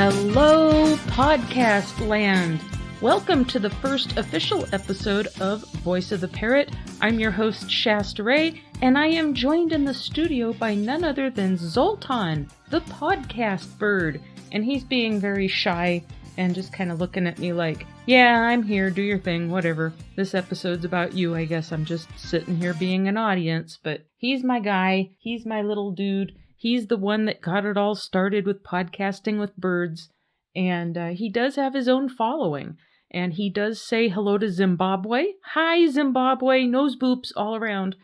Hello, podcast land. Welcome to the first official episode of Voice of the Parrot. I'm your host, Shasta, and I am joined in the studio by none other than Zoltan, the podcast bird. And he's being very shy and just kind of looking at me like, yeah, I'm here, do your thing, whatever. This episode's about you, I guess I'm just sitting here being an audience. But he's my guy, he's my little dude. He's the one that got it all started with podcasting with birds, and he does have his own following, and he does say hello to Zimbabwe. Hi, Zimbabwe, nose boops all around.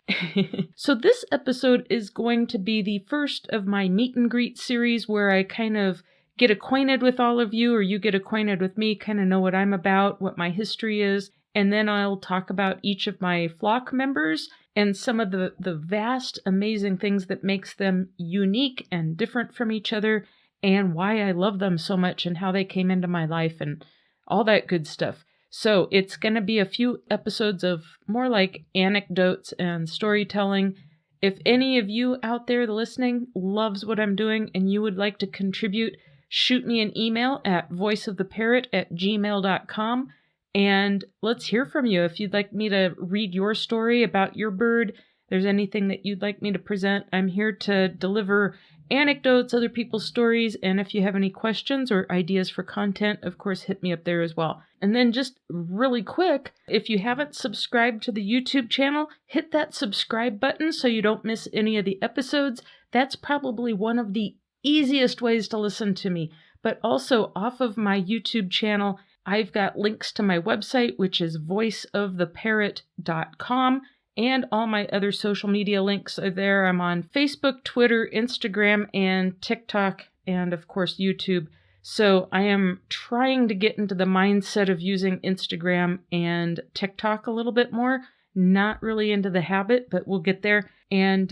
So this episode is going to be the first of my meet and greet series where I kind of get acquainted with all of you, or you get acquainted with me, kind of know what I'm about, what my history is, and then I'll talk about each of my flock members and some of the vast, amazing things that makes them unique and different from each other, and why I love them so much and how they came into my life and all that good stuff. So it's going to be a few episodes of more like anecdotes and storytelling. If any of you out there listening loves what I'm doing and you would like to contribute, shoot me an email at voiceoftheparrot@gmail.com. And let's hear from you. If you'd like me to read your story about your bird, there's anything that you'd like me to present, I'm here to deliver anecdotes, other people's stories, and if you have any questions or ideas for content, of course, hit me up there as well. And then just really quick, if you haven't subscribed to the YouTube channel, hit that subscribe button so you don't miss any of the episodes. That's probably one of the easiest ways to listen to me. But also off of my YouTube channel, I've got links to my website, which is voiceoftheparrot.com, and all my other social media links are there. I'm on Facebook, Twitter, Instagram, and TikTok, and of course YouTube. So I am trying to get into the mindset of using Instagram and TikTok a little bit more. Not really into the habit, but we'll get there. And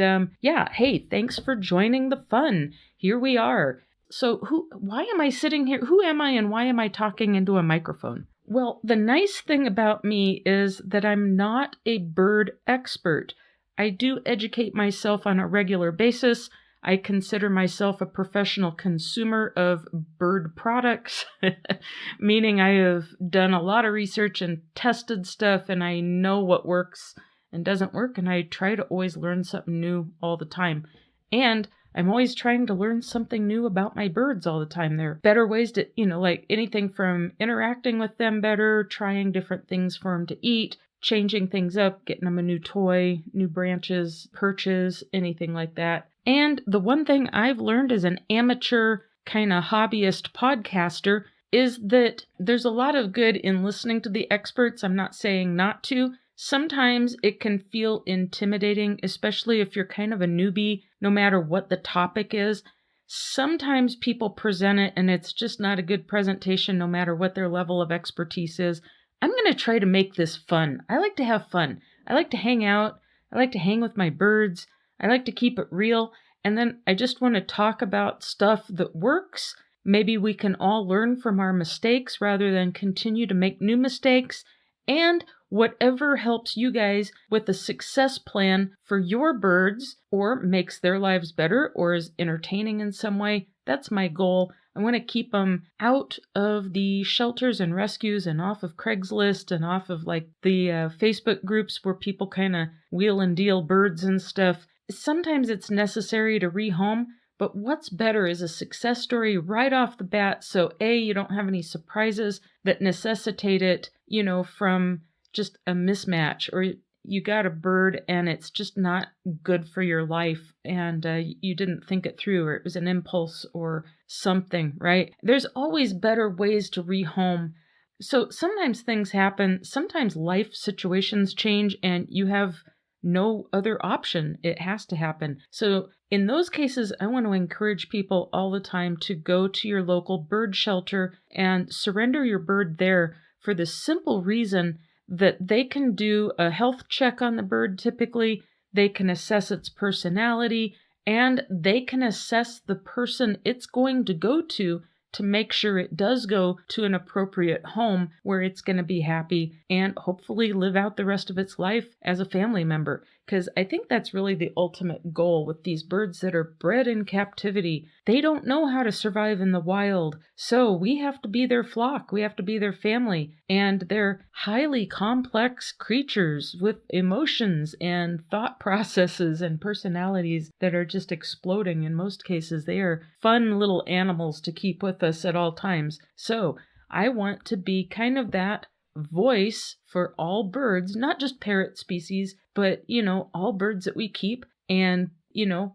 hey, thanks for joining the fun. Here we are. So why am I sitting here? Who am I and why am I talking into a microphone? Well, the nice thing about me is that I'm not a bird expert. I do educate myself on a regular basis. I consider myself a professional consumer of bird products, meaning I have done a lot of research and tested stuff, and I know what works and doesn't work, and I try to always learn something new all the time. And I'm always trying to learn something new about my birds all the time. There are better ways to, like anything from interacting with them better, trying different things for them to eat, changing things up, getting them a new toy, new branches, perches, anything like that. And the one thing I've learned as an amateur kind of hobbyist podcaster is that there's a lot of good in listening to the experts. I'm not saying not to. Sometimes it can feel intimidating, especially if you're kind of a newbie, no matter what the topic is. Sometimes people present it and it's just not a good presentation, no matter what their level of expertise is. I'm going to try to make this fun. I like to have fun. I like to hang out. I like to hang with my birds. I like to keep it real. And then I just want to talk about stuff that works. Maybe we can all learn from our mistakes rather than continue to make new mistakes. And whatever helps you guys with a success plan for your birds or makes their lives better or is entertaining in some way, that's my goal. I want to keep them out of the shelters and rescues and off of Craigslist and off of like the Facebook groups where people kind of wheel and deal birds and stuff. Sometimes it's necessary to rehome, but what's better is a success story right off the bat. So A, you don't have any surprises that necessitate it, from just a mismatch, or you got a bird and it's just not good for your life and you didn't think it through, or it was an impulse or something, right? There's always better ways to rehome. So sometimes things happen, sometimes life situations change and you have no other option. It has to happen. So in those cases, I want to encourage people all the time to go to your local bird shelter and surrender your bird there for the simple reason that they can do a health check on the bird typically, they can assess its personality, and they can assess the person it's going to go to to make sure it does go to an appropriate home where it's going to be happy and hopefully live out the rest of its life as a family member. Because I think that's really the ultimate goal with these birds that are bred in captivity. They don't know how to survive in the wild, so we have to be their flock, we have to be their family, and they're highly complex creatures with emotions and thought processes and personalities that are just exploding. In most cases, they are fun little animals to keep with us at all times. So I want to be kind of that voice for all birds, not just parrot species, but, all birds that we keep, and,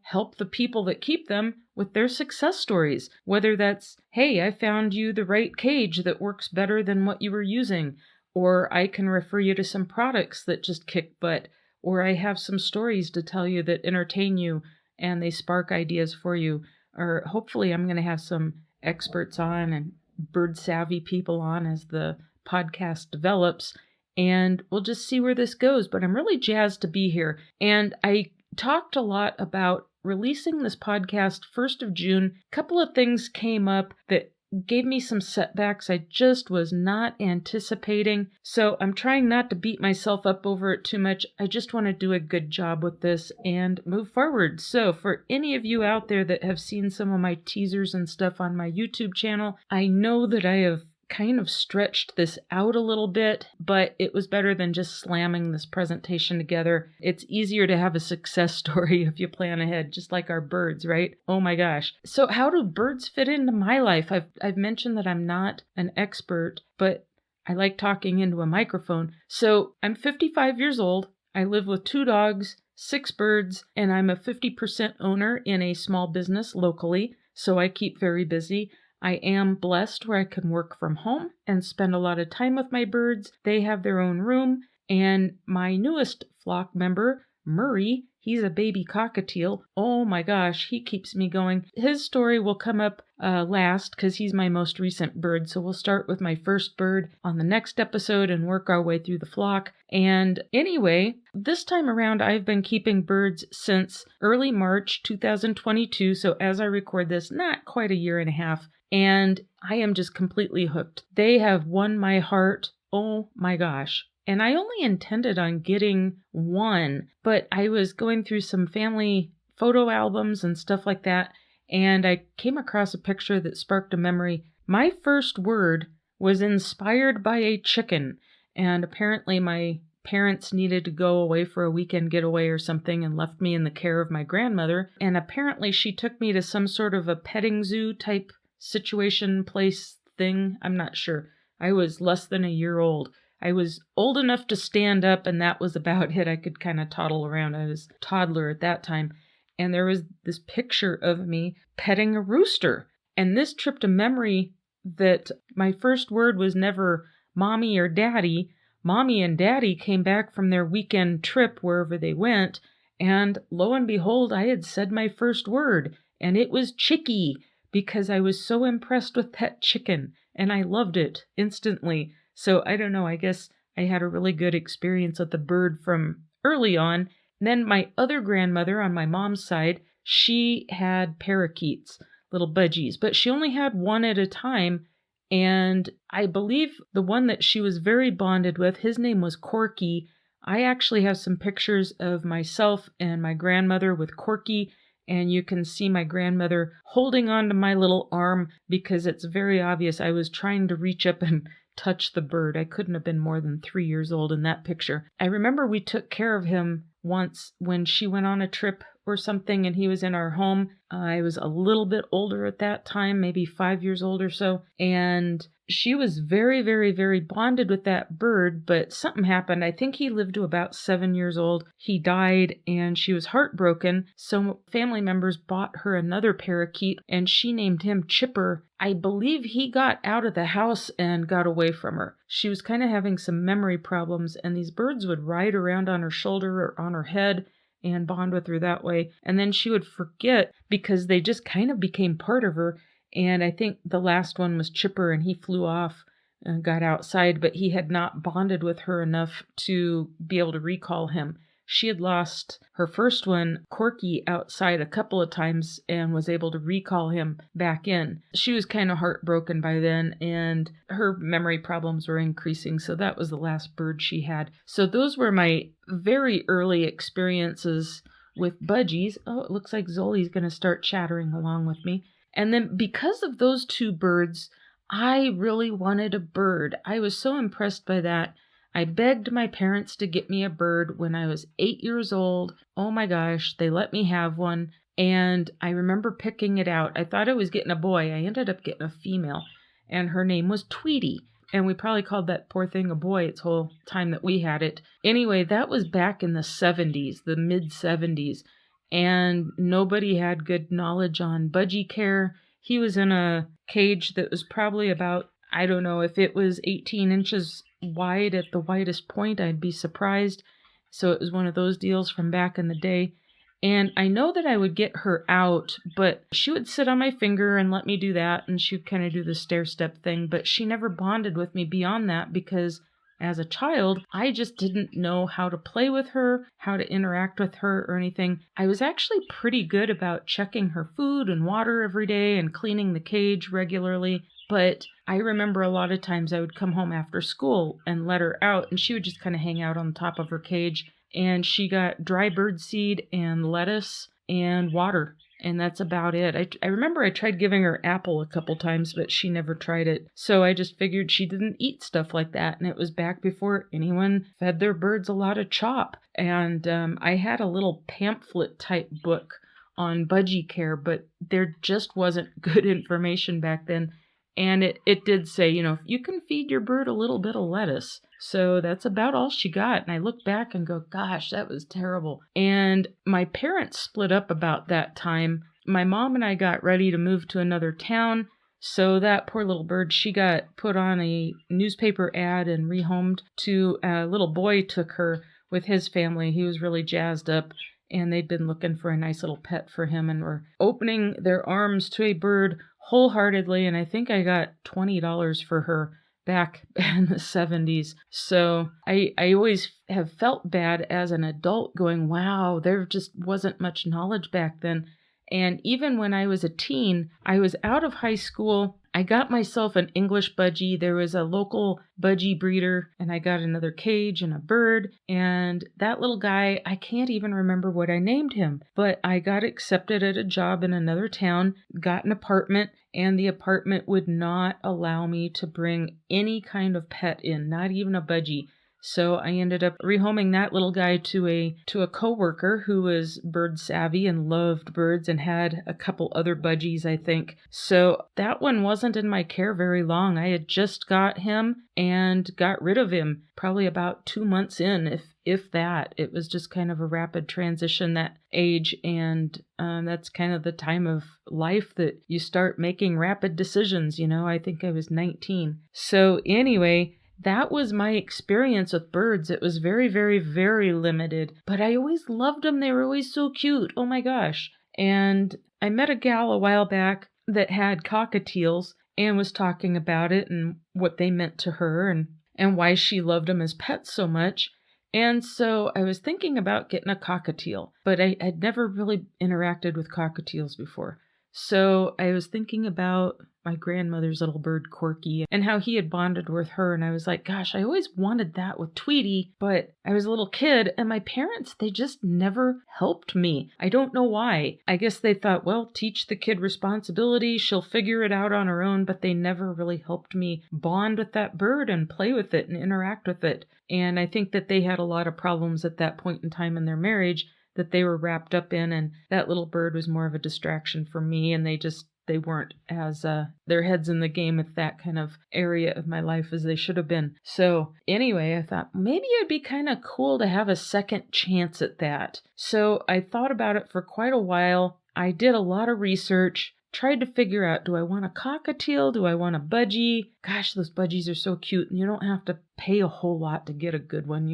help the people that keep them with their success stories. Whether that's, hey, I found you the right cage that works better than what you were using, or I can refer you to some products that just kick butt, or I have some stories to tell you that entertain you and they spark ideas for you, or hopefully I'm going to have some experts on and bird savvy people on as the podcast develops, and we'll just see where this goes. But I'm really jazzed to be here. And I talked a lot about releasing this podcast 1st of June. A couple of things came up that gave me some setbacks I just was not anticipating. So I'm trying not to beat myself up over it too much. I just want to do a good job with this and move forward. So for any of you out there that have seen some of my teasers and stuff on my YouTube channel, I know that I have kind of stretched this out a little bit, but it was better than just slamming this presentation together. It's easier to have a success story if you plan ahead, just like our birds, right? Oh my gosh. So how do birds fit into my life? I've mentioned that I'm not an expert, but I like talking into a microphone. So I'm 55 years old. I live with 2 dogs, 6 birds, and I'm a 50% owner in a small business locally, so I keep very busy. I am blessed where I can work from home and spend a lot of time with my birds. They have their own room, and my newest flock member, Murray, he's a baby cockatiel. Oh my gosh, he keeps me going. His story will come up last because he's my most recent bird. So we'll start with my first bird on the next episode and work our way through the flock. And anyway, this time around, I've been keeping birds since early March 2022. So as I record this, not quite a year and a half. And I am just completely hooked. They have won my heart. Oh my gosh. And I only intended on getting one, but I was going through some family photo albums and stuff like that, and I came across a picture that sparked a memory. My first word was inspired by a chicken, and apparently my parents needed to go away for a weekend getaway or something and left me in the care of my grandmother, and apparently she took me to some sort of a petting zoo type situation, place, thing. I'm not sure. I was less than a year old. I was old enough to stand up, and that was about it. I could kind of toddle around. I was a toddler at that time. And there was this picture of me petting a rooster. And this tripped a memory that my first word was never mommy or daddy. Mommy and daddy came back from their weekend trip wherever they went. And lo and behold, I had said my first word. And it was chickie, because I was so impressed with that chicken. And I loved it instantly. So I don't know, I guess I had a really good experience with the bird from early on. Then my other grandmother on my mom's side, she had parakeets, little budgies, but she only had one at a time. And I believe the one that she was very bonded with, his name was Corky. I actually have some pictures of myself and my grandmother with Corky, and you can see my grandmother holding onto my little arm because it's very obvious I was trying to reach up and touch the bird. I couldn't have been more than 3 years old in that picture. I remember we took care of him once when she went on a trip or something and he was in our home. I was a little bit older at that time, maybe 5 years old or so. And she was very, very, very bonded with that bird, but something happened. I think he lived to about 7 years old. He died and she was heartbroken. So family members bought her another parakeet and she named him Chipper. I believe he got out of the house and got away from her. She was kind of having some memory problems, and these birds would ride around on her shoulder or on her head and bond with her that way. And then she would forget because they just kind of became part of her. And I think the last one was Chipper, and he flew off and got outside, but he had not bonded with her enough to be able to recall him. She had lost her first one, Corky, outside a couple of times and was able to recall him back in. She was kind of heartbroken by then, and her memory problems were increasing, so that was the last bird she had. So those were my very early experiences with budgies. Oh, it looks like Zoli's going to start chattering along with me. And then because of those two birds, I really wanted a bird. I was so impressed by that. I begged my parents to get me a bird when I was 8 years old. Oh my gosh, they let me have one. And I remember picking it out. I thought I was getting a boy. I ended up getting a female. And her name was Tweety. And we probably called that poor thing a boy its whole time that we had it. Anyway, that was back in the 70s, the mid-70s. And nobody had good knowledge on budgie care. He was in a cage that was probably about, I don't know, if it was 18 inches wide at the widest point, I'd be surprised. So it was one of those deals from back in the day. And I know that I would get her out, but she would sit on my finger and let me do that, and she would kind of do the stair-step thing, but she never bonded with me beyond that because as a child, I just didn't know how to play with her, how to interact with her or anything. I was actually pretty good about checking her food and water every day and cleaning the cage regularly. But I remember a lot of times I would come home after school and let her out, and she would just kind of hang out on top of her cage. And she got dry bird seed and lettuce and water. And that's about it. I remember I tried giving her apple a couple times, but she never tried it. So I just figured she didn't eat stuff like that. And it was back before anyone fed their birds a lot of chop. And I had a little pamphlet type book on budgie care, but there just wasn't good information back then. And it did say, if you can feed your bird a little bit of lettuce. So that's about all she got. And I look back and go, gosh, that was terrible. And my parents split up about that time. My mom and I got ready to move to another town. So that poor little bird, she got put on a newspaper ad and rehomed to a little boy took her with his family. He was really jazzed up. And they'd been looking for a nice little pet for him and were opening their arms to a bird wholeheartedly. And I think I got $20 for her back in the 70s. So I always have felt bad as an adult going, wow, there just wasn't much knowledge back then. And even when I was a teen, I was out of high school. I got myself an English budgie. There was a local budgie breeder, and I got another cage and a bird. And that little guy, I can't even remember what I named him, but I got accepted at a job in another town, got an apartment, and the apartment would not allow me to bring any kind of pet in, not even a budgie. So I ended up rehoming that little guy to a coworker who was bird savvy and loved birds and had a couple other budgies, I think. So that one wasn't in my care very long. I had just got him and got rid of him probably about 2 months in, if that. It was just kind of a rapid transition that age, and that's kind of the time of life that you start making rapid decisions. I think I was 19. So anyway, that was my experience with birds. It was very, very, very limited, but I always loved them. They were always so cute. Oh my gosh. And I met a gal a while back that had cockatiels and was talking about it and what they meant to her and why she loved them as pets so much. And so I was thinking about getting a cockatiel, but I had never really interacted with cockatiels before. So I was thinking about my grandmother's little bird, Corky, and how he had bonded with her. And I was like, gosh, I always wanted that with Tweety, but I was a little kid and my parents, they just never helped me. I don't know why. I guess they thought, well, teach the kid responsibility. She'll figure it out on her own, but they never really helped me bond with that bird and play with it and interact with it. And I think that they had a lot of problems at that point in time in their marriage that they were wrapped up in, and that little bird was more of a distraction for me, and they weren't as their heads in the game with that kind of area of my life as they should have been. So anyway, I thought maybe it'd be kind of cool to have a second chance at that. So I thought about it for quite a while. I did a lot of research, tried to figure out, do I want a cockatiel? Do I want a budgie? Gosh, those budgies are so cute, and you don't have to pay a whole lot to get a good one,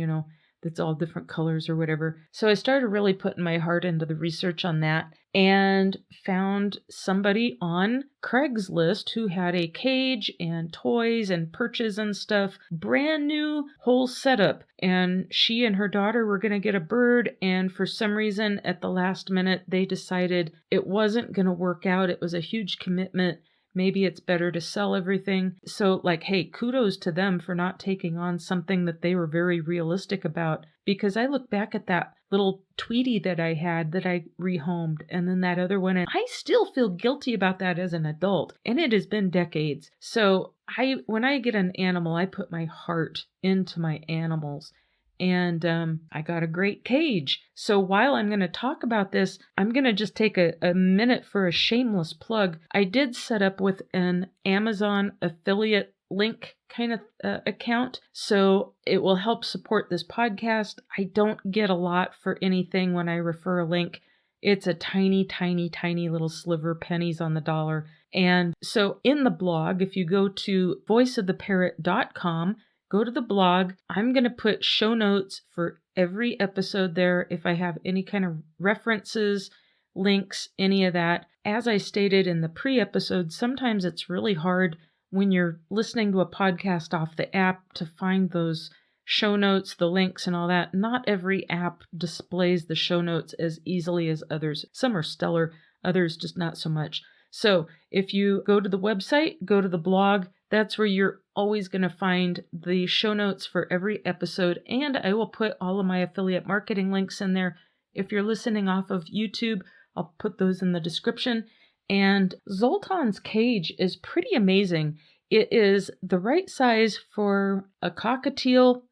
that's all different colors or whatever. So I started really putting my heart into the research on that and found somebody on Craigslist who had a cage and toys and perches and stuff, brand new whole setup. And she and her daughter were going to get a bird, and for some reason at the last minute they decided it wasn't going to work out. It was a huge commitment. Maybe it's better to sell everything. So hey, kudos to them for not taking on something that they were very realistic about. Because I look back at that little Tweety that I had that I rehomed, and then that other one, and I still feel guilty about that as an adult. And it has been decades. So when I get an animal, I put my heart into my animals. And I got a great cage. So while I'm going to talk about this, I'm going to just take a minute for a shameless plug. I did set up with an Amazon affiliate link kind of account, so it will help support this podcast. I don't get a lot for anything when I refer a link. It's a tiny, tiny, tiny little sliver, pennies on the dollar. And so in the blog, if you go to voiceoftheparrot.com, go to the blog. I'm going to put show notes for every episode there if I have any kind of references, links, any of that. As I stated in the pre-episode, sometimes it's really hard when you're listening to a podcast off the app to find those show notes, the links and all that. Not every app displays the show notes as easily as others. Some are stellar, others just not so much. So if you go to the website, go to the blog, that's where you're always going to find the show notes for every episode. And I will put all of my affiliate marketing links in there. If you're listening off of YouTube, I'll put those in the description. And Zoltan's cage is pretty amazing. It is the right size for a cockatiel.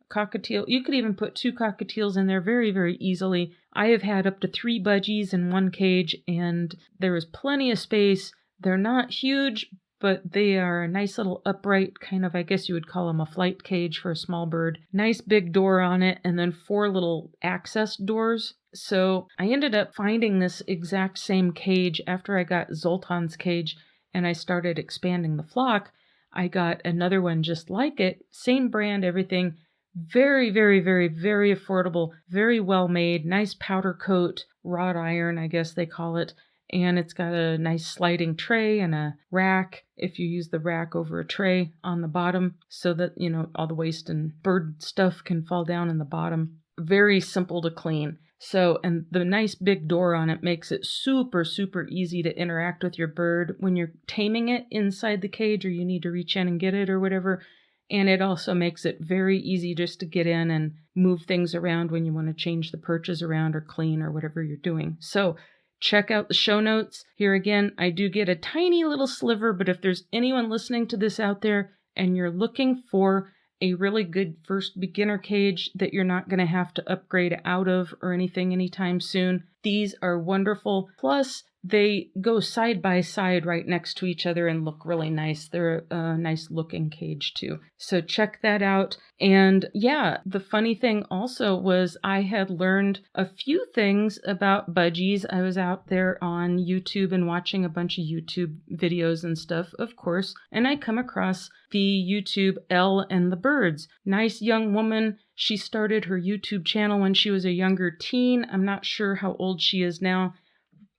You could even put 2 cockatiels in there very, very easily. I have had up to 3 budgies in one cage, and there is plenty of space. They're not huge, but they are a nice little upright, kind of, I guess you would call them a flight cage for a small bird. Nice big door on it, and then 4 little access doors. So I ended up finding this exact same cage after I got Zoltan's cage, and I started expanding the flock. I got another one just like it, same brand, everything. Very, very, very, very affordable, very well made, nice powder coat, wrought iron, I guess they call it. And it's got a nice sliding tray and a rack, if you use the rack over a tray on the bottom, so that, all the waste and bird stuff can fall down in the bottom. Very simple to clean. So, and the nice big door on it makes it super, super easy to interact with your bird when you're taming it inside the cage, or you need to reach in and get it or whatever. And it also makes it very easy just to get in and move things around when you want to change the perches around or clean or whatever you're doing. So check out the show notes. Here again, I do get a tiny little sliver, but if there's anyone listening to this out there and you're looking for a really good first beginner cage that you're not going to have to upgrade out of or anything anytime soon, these are wonderful. Plus, they go side by side right next to each other and look really nice. They're a nice looking cage too. So check that out. And yeah, the funny thing also was I had learned a few things about budgies. I was out there on YouTube and watching a bunch of YouTube videos and stuff, of course, and I come across the YouTube Elle and the Birds. Nice young woman. She started her YouTube channel when she was a younger teen. I'm not sure how old she is now.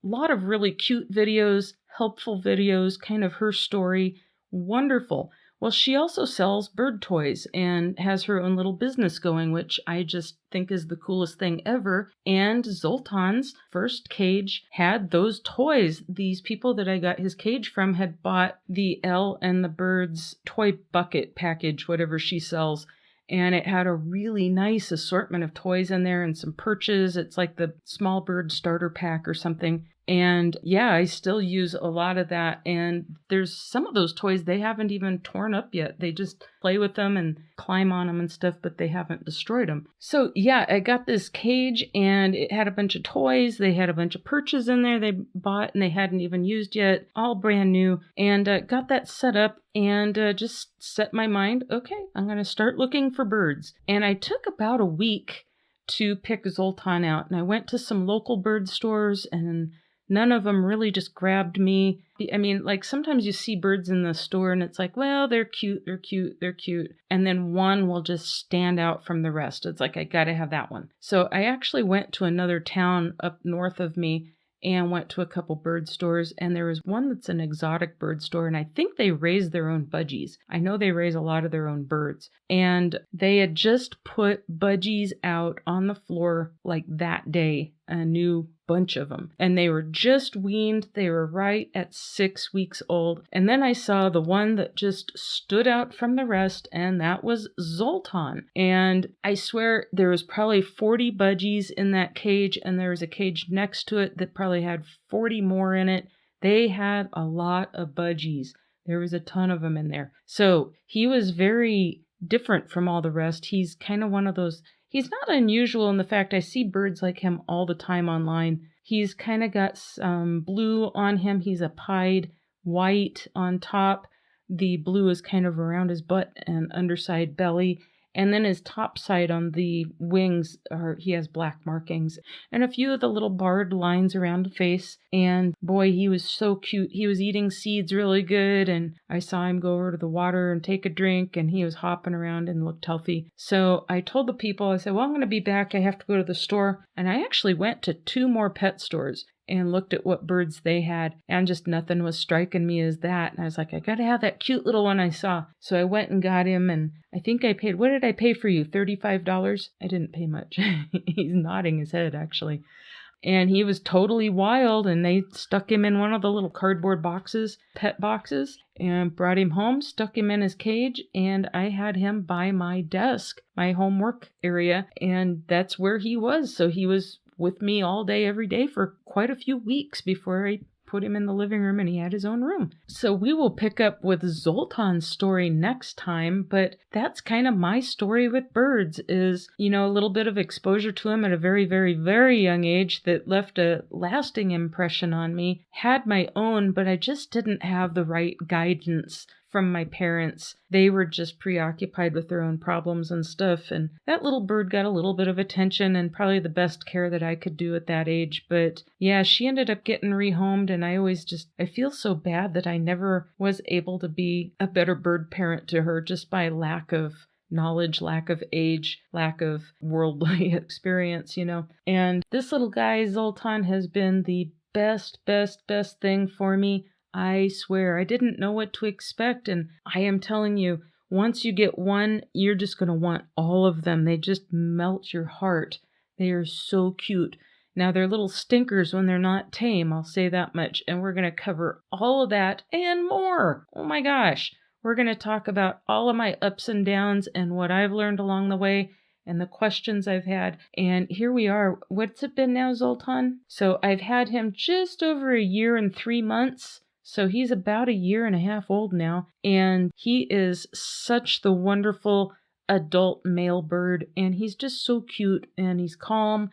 A lot of really cute videos, helpful videos, kind of her story. Wonderful. Well, she also sells bird toys and has her own little business going, which I just think is the coolest thing ever. And Zoltan's first cage had those toys. These people that I got his cage from had bought the Elle and the Birds toy bucket package, whatever she sells. And it had a really nice assortment of toys in there and some perches. It's like the small bird starter pack or something. And yeah, I still use a lot of that. And there's some of those toys they haven't even torn up yet. They just play with them and climb on them and stuff, but they haven't destroyed them. So yeah, I got this cage and it had a bunch of toys. They had a bunch of perches in there they bought and they hadn't even used yet, all brand new. And got that set up and just set my mind, okay, I'm going to start looking for birds. And I took about a week to pick Zoltan out. And I went to some local bird stores and none of them really just grabbed me. I mean, like sometimes you see birds in the store and it's like, well, they're cute, they're cute, they're cute. And then one will just stand out from the rest. It's like, I got to have that one. So I actually went to another town up north of me and went to a couple bird stores, and there was one that's an exotic bird store, and I think they raise their own budgies. I know they raise a lot of their own birds, and they had just put budgies out on the floor like that day, a new bunch of them, and they were just weaned. They were right at 6 weeks old, and then I saw the one that just stood out from the rest, and that was Zoltan. And I swear there was probably 40 budgies in that cage, and there was a cage next to it that probably had 40 more in it. They had a lot of budgies. There was a ton of them in there. So he was very different from all the rest. He's kind of one of those. He's not unusual in the fact I see birds like him all the time online. He's kind of got some blue on him. He's a pied white on top. The blue is kind of around his butt and underside belly. And then his top side on the wings, he has black markings and a few of the little barred lines around the face. And boy, he was so cute. He was eating seeds really good. And I saw him go over to the water and take a drink, and he was hopping around and looked healthy. So I told the people, I said, well, I'm going to be back. I have to go to the store. And I actually went to 2 more pet stores and looked at what birds they had, and just nothing was striking me as that. And I was like, I gotta have that cute little one I saw. So I went and got him, and I think I paid, what did I pay for you? $35? I didn't pay much. He's nodding his head, actually. And he was totally wild, and they stuck him in one of the little cardboard boxes, pet boxes, and brought him home, stuck him in his cage, and I had him by my desk, my homework area, and that's where he was. So he was with me all day, every day for quite a few weeks before I put him in the living room and he had his own room. So we will pick up with Zoltan's story next time, but that's kind of my story with birds is, a little bit of exposure to them at a very, very, very young age that left a lasting impression on me. Had my own, but I just didn't have the right guidance from my parents. They were just preoccupied with their own problems and stuff, and that little bird got a little bit of attention and probably the best care that I could do at that age. But yeah, she ended up getting rehomed, and I feel so bad that I never was able to be a better bird parent to her just by lack of knowledge, lack of age, lack of worldly experience, And this little guy, Zoltan, has been the best thing for me. I swear, I didn't know what to expect, and I am telling you, once you get one, you're just going to want all of them. They just melt your heart. They are so cute. Now, they're little stinkers when they're not tame, I'll say that much, and we're going to cover all of that and more. Oh my gosh. We're going to talk about all of my ups and downs and what I've learned along the way and the questions I've had. And here we are. What's it been now, Zoltan? So I've had him just over 1 year and 3 months. So he's about 1.5 years old now, and he is such the wonderful adult male bird, and he's just so cute, and he's calm.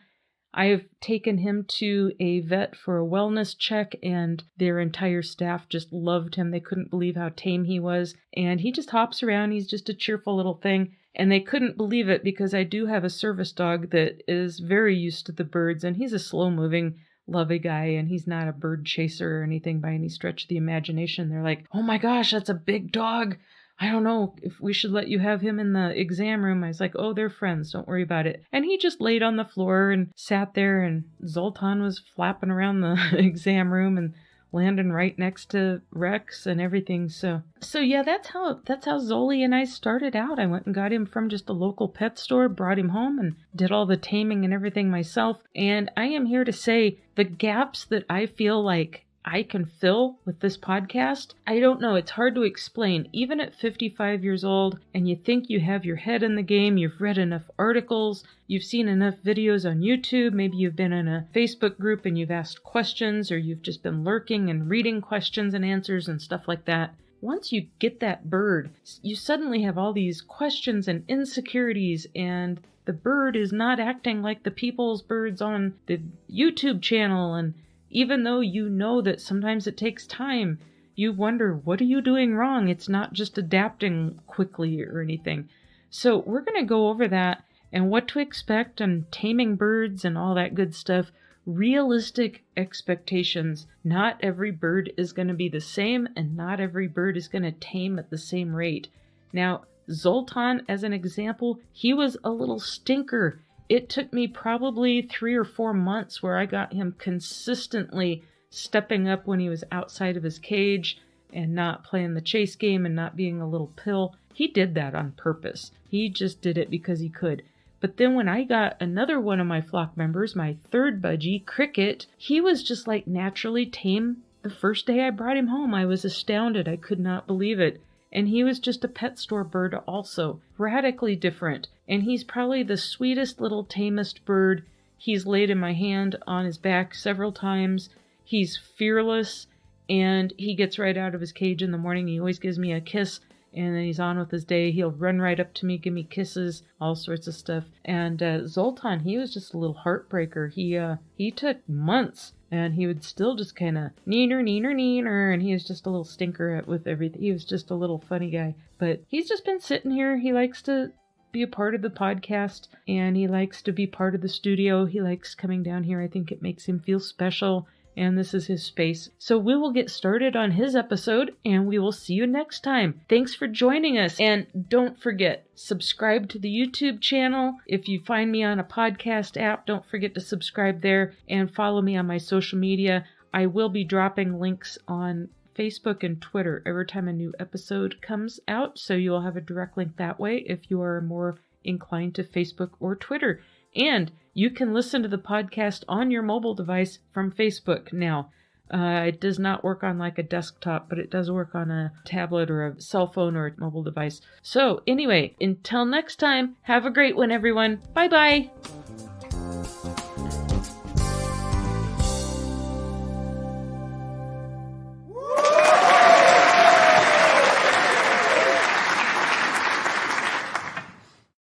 I've taken him to a vet for a wellness check, and their entire staff just loved him. They couldn't believe how tame he was, and he just hops around. He's just a cheerful little thing, and they couldn't believe it because I do have a service dog that is very used to the birds, and he's a slow-moving lovey guy, and he's not a bird chaser or anything by any stretch of the imagination. They're like, oh my gosh, that's a big dog. I don't know if we should let you have him in the exam room. I was like, oh, they're friends. Don't worry about it. And he just laid on the floor and sat there, and Zoltan was flapping around the exam room and landing right next to Rex and everything. So yeah, that's how Zoli and I started out. I went and got him from just a local pet store, brought him home, and did all the taming and everything myself. And I am here to say the gaps that I feel like I can fill with this podcast, I don't know. It's hard to explain. Even at 55 years old, and you think you have your head in the game, you've read enough articles, you've seen enough videos on YouTube, maybe you've been in a Facebook group and you've asked questions, or you've just been lurking and reading questions and answers and stuff like that. Once you get that bird, you suddenly have all these questions and insecurities, and the bird is not acting like the people's birds on the YouTube channel, and even though you know that sometimes it takes time, you wonder, what are you doing wrong? It's not just adapting quickly or anything. So we're going to go over that and what to expect on taming birds and all that good stuff realistic expectations. Not every bird is going to be the same, and not every bird is going to tame at the same rate. Now, Zoltan, as an example, he was a little stinker. It took me probably 3 or 4 months where I got him consistently stepping up when he was outside of his cage and not playing the chase game and not being a little pill. He did that on purpose. He just did it because he could. But then when I got another one of my flock members, my third budgie, Cricket, he was just like naturally tame. The first day I brought him home, I was astounded. I could not believe it. And he was just a pet store bird also, radically different. And he's probably the sweetest little tamest bird. He's laid in my hand on his back several times. He's fearless, and he gets right out of his cage in the morning. He always gives me a kiss, and then he's on with his day. He'll run right up to me, give me kisses, all sorts of stuff. And Zoltan, he was just a little heartbreaker. He took months, and he would still just kind of neener, and he was just a little stinker with everything. He was just a little funny guy. But he's just been sitting here. He likes to be a part of the podcast, and he likes to be part of the studio. He likes coming down here. I think it makes him feel special, and this is his space. So we will get started on his episode, and we will see you next time. Thanks for joining us, and don't forget, subscribe to the YouTube channel. If you find me on a podcast app, don't forget to subscribe there, and follow me on my social media. I will be dropping links on Facebook and Twitter every time a new episode comes out, so you'll have a direct link that way if you are more inclined to Facebook or Twitter. And you can listen to the podcast on your mobile device from Facebook now. It does not work on like a desktop, but it does work on a tablet or a cell phone or a mobile device. So anyway, until next time, have a great one, everyone. Bye-bye.